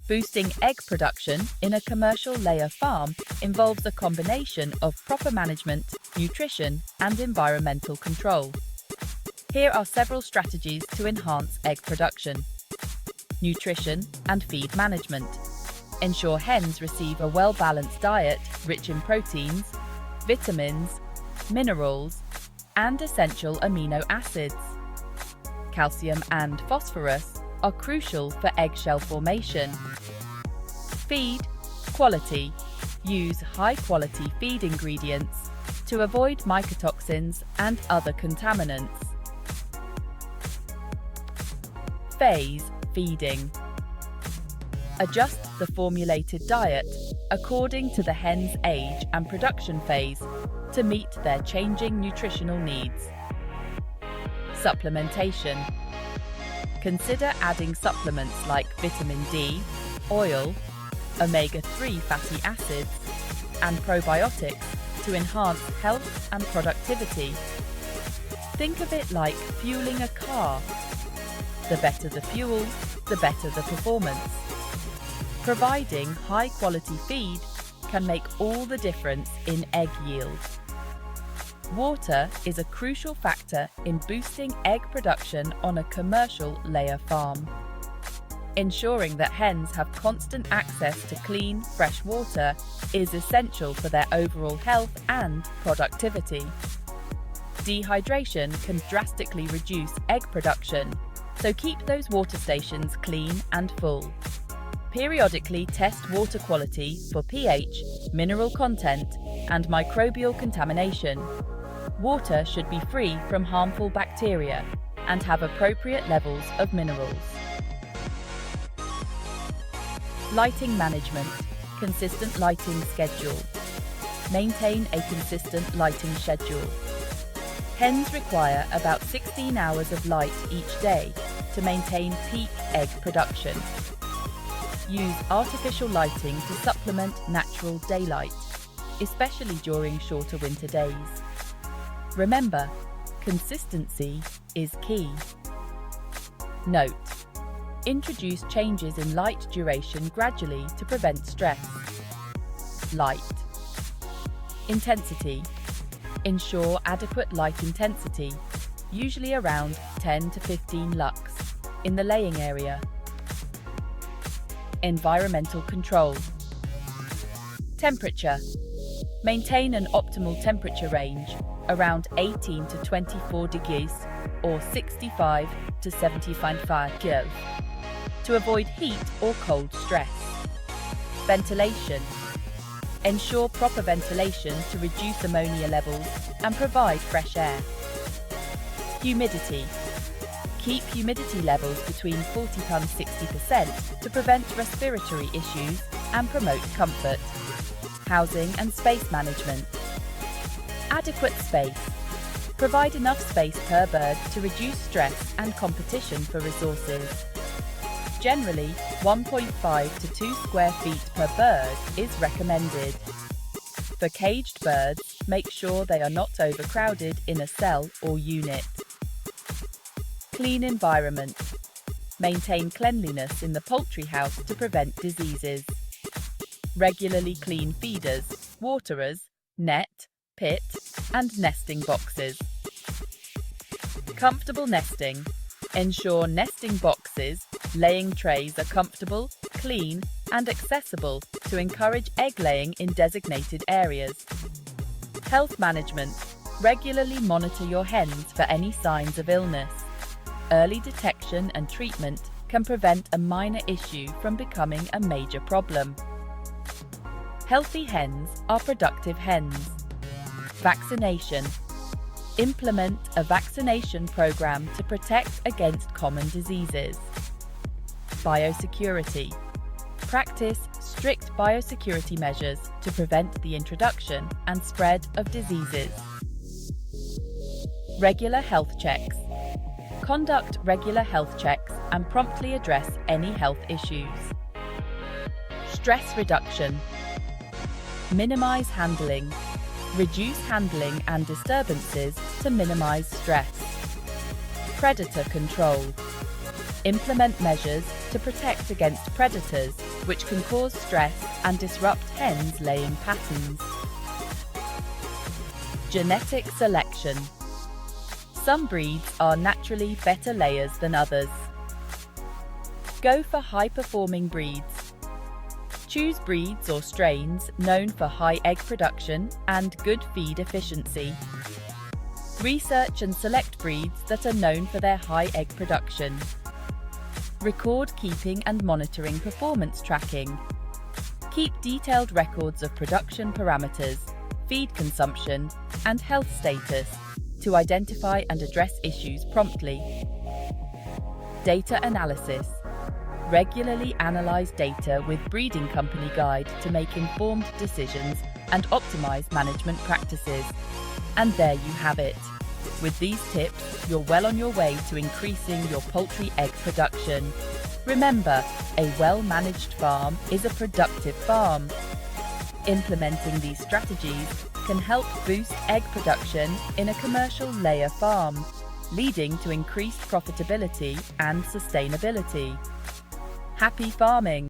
Boosting egg production in a commercial layer farm involves a combination of proper management, nutrition, and environmental control. Here are several strategies to enhance egg production. Nutrition and feed management. Ensure hens receive a well-balanced diet rich in proteins, vitamins, minerals, and essential amino acids. Calcium and phosphorus are crucial for eggshell formation. Feed quality. Use high-quality feed ingredients to avoid mycotoxins and other contaminants. Phase feeding. Adjust the formulated diet according to the hen's age and production phase to meet their changing nutritional needs. Supplementation. Consider adding supplements like vitamin D, oil, omega-3 fatty acids, and probiotics to enhance health and productivity. Think of it like fueling a car. The better the fuel, the better the performance. Providing high-quality feed can make all the difference in egg yield. Water is a crucial factor in boosting egg production on a commercial layer farm. Ensuring that hens have constant access to clean, fresh water is essential for their overall health and productivity. Dehydration can drastically reduce egg production, so keep those water stations clean and full. Periodically test water quality for pH, mineral content, and microbial contamination. Water should be free from harmful bacteria and have appropriate levels of minerals. Lighting management. Consistent lighting schedule. Maintain a consistent lighting schedule. Hens require about 16 hours of light each day to maintain peak egg production. Use artificial lighting to supplement natural daylight, especially during shorter winter days. Remember, consistency is key. Note: introduce changes in light duration gradually to prevent stress. Light. Intensity. Ensure adequate light intensity, usually around 10 to 15 lux, in the laying area. Environmental control. Temperature. Maintain an optimal temperature range around 18 to 24 degrees or 65 to 75 Kelvin to avoid heat or cold stress. Ventilation. Ensure proper ventilation to reduce ammonia levels and provide fresh air. Humidity. Keep humidity levels between 40 and 60% to prevent respiratory issues and promote comfort. Housing and space management. Adequate space. Provide enough space per bird to reduce stress and competition for resources. Generally, 1.5 to 2 square feet per bird is recommended. For caged birds, make sure they are not overcrowded in a cell or unit. Clean environment. Maintain cleanliness in the poultry house to prevent diseases. Regularly clean feeders, waterers, net, pit, and nesting boxes. Comfortable nesting. Ensure nesting boxes, laying trays are comfortable, clean, and accessible to encourage egg laying in designated areas. Health management. Regularly monitor your hens for any signs of illness. Early detection and treatment can prevent a minor issue from becoming a major problem. Healthy hens are productive hens. Vaccination. Implement a vaccination program to protect against common diseases. Biosecurity. Practice strict biosecurity measures to prevent the introduction and spread of diseases. Regular health checks. Conduct regular health checks and promptly address any health issues. Stress reduction. Minimize handling. Reduce handling and disturbances to minimize stress. Predator control. Implement measures to protect against predators which can cause stress and disrupt hens' laying patterns. Genetic selection. Some breeds are naturally better layers than others. Go for high-performing breeds. Choose breeds or strains known for high egg production and good feed efficiency. Research and select breeds that are known for their high egg production. Record keeping and monitoring performance tracking. Keep detailed records of production parameters, feed consumption, and health status to identify and address issues promptly. Data analysis. Regularly analyze data with Breeding Company Guide to make informed decisions and optimize management practices. And there you have it. With these tips, you're well on your way to increasing your poultry egg production. Remember, a well-managed farm is a productive farm. Implementing these strategies can help boost egg production in a commercial layer farm, leading to increased profitability and sustainability. Happy farming!